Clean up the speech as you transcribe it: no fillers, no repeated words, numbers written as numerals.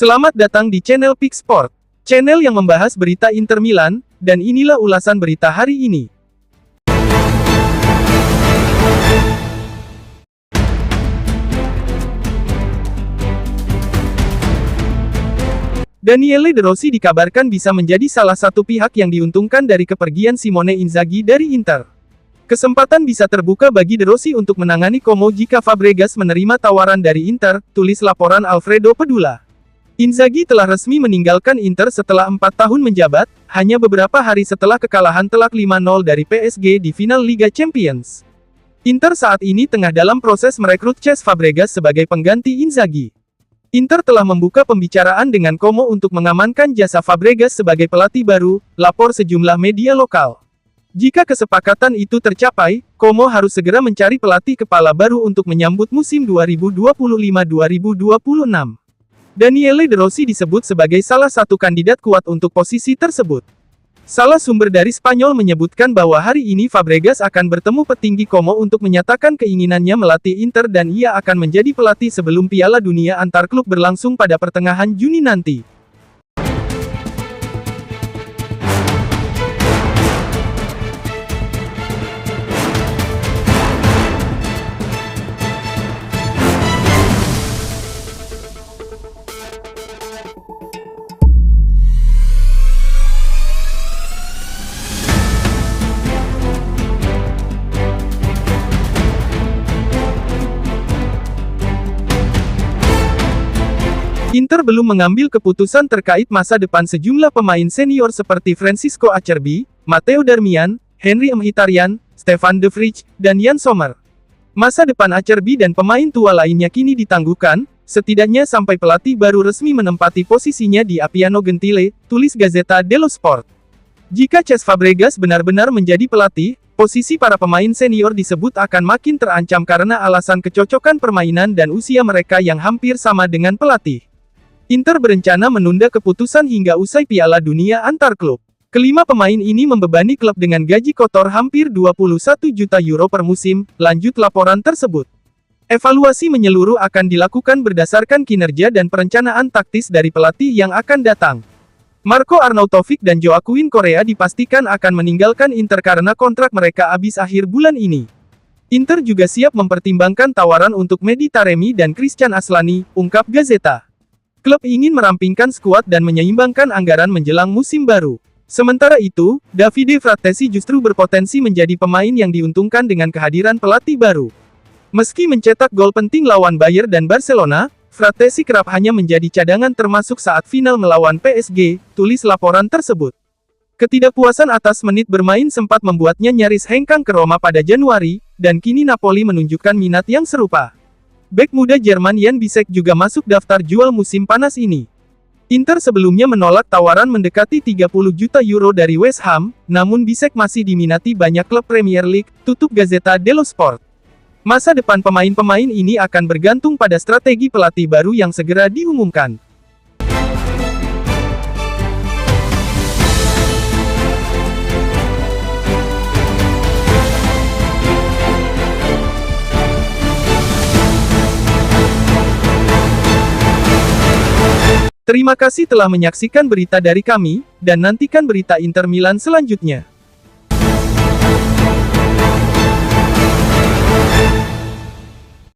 Selamat datang di channel Pick Sport, channel yang membahas berita Inter Milan, dan inilah ulasan berita hari ini. Daniele De Rossi dikabarkan bisa menjadi salah satu pihak yang diuntungkan dari kepergian Simone Inzaghi dari Inter. Kesempatan bisa terbuka bagi De Rossi untuk menangani Como jika Fabregas menerima tawaran dari Inter, tulis laporan Alfredo Pedula. Inzaghi telah resmi meninggalkan Inter setelah 4 tahun menjabat, hanya beberapa hari setelah kekalahan telak 5-0 dari PSG di final Liga Champions. Inter saat ini tengah dalam proses merekrut Cesc Fabregas sebagai pengganti Inzaghi. Inter telah membuka pembicaraan dengan Como untuk mengamankan jasa Fabregas sebagai pelatih baru, lapor sejumlah media lokal. Jika kesepakatan itu tercapai, Como harus segera mencari pelatih kepala baru untuk menyambut musim 2025-2026. Daniele De Rossi disebut sebagai salah satu kandidat kuat untuk posisi tersebut. Salah sumber dari Spanyol menyebutkan bahwa hari ini Fabregas akan bertemu petinggi Como untuk menyatakan keinginannya melatih Inter dan ia akan menjadi pelatih sebelum Piala Dunia antar klub berlangsung pada pertengahan Juni nanti. Inter belum mengambil keputusan terkait masa depan sejumlah pemain senior seperti Francisco Acerbi, Matteo Darmian, Henry Mkhitaryan, Stefan de Vrij, dan Yann Sommer. Masa depan Acerbi dan pemain tua lainnya kini ditangguhkan, setidaknya sampai pelatih baru resmi menempati posisinya di Appiano Gentile, tulis Gazzetta dello Sport. Jika Cesc Fabregas benar-benar menjadi pelatih, posisi para pemain senior disebut akan makin terancam karena alasan kecocokan permainan dan usia mereka yang hampir sama dengan pelatih. Inter berencana menunda keputusan hingga usai Piala Dunia antar klub. Kelima pemain ini membebani klub dengan gaji kotor hampir 21 juta euro per musim, lanjut laporan tersebut. Evaluasi menyeluruh akan dilakukan berdasarkan kinerja dan perencanaan taktis dari pelatih yang akan datang. Marco Arnautovic dan Joaquin Correa dipastikan akan meninggalkan Inter karena kontrak mereka habis akhir bulan ini. Inter juga siap mempertimbangkan tawaran untuk Mehdi Taremi dan Christian Aslani, ungkap Gazzetta. Klub ingin merampingkan skuad dan menyeimbangkan anggaran menjelang musim baru. Sementara itu, Davide Frattesi justru berpotensi menjadi pemain yang diuntungkan dengan kehadiran pelatih baru. Meski mencetak gol penting lawan Bayern dan Barcelona, Frattesi kerap hanya menjadi cadangan termasuk saat final melawan PSG, tulis laporan tersebut. Ketidakpuasan atas menit bermain sempat membuatnya nyaris hengkang ke Roma pada Januari, dan kini Napoli menunjukkan minat yang serupa. Bek muda Jerman Jan Bisek juga masuk daftar jual musim panas ini. Inter sebelumnya menolak tawaran mendekati 30 juta euro dari West Ham, namun Bisek masih diminati banyak klub Premier League, tutup Gazzetta dello Sport. Masa depan pemain-pemain ini akan bergantung pada strategi pelatih baru yang segera diumumkan. Terima kasih telah menyaksikan berita dari kami, dan nantikan berita Inter Milan selanjutnya.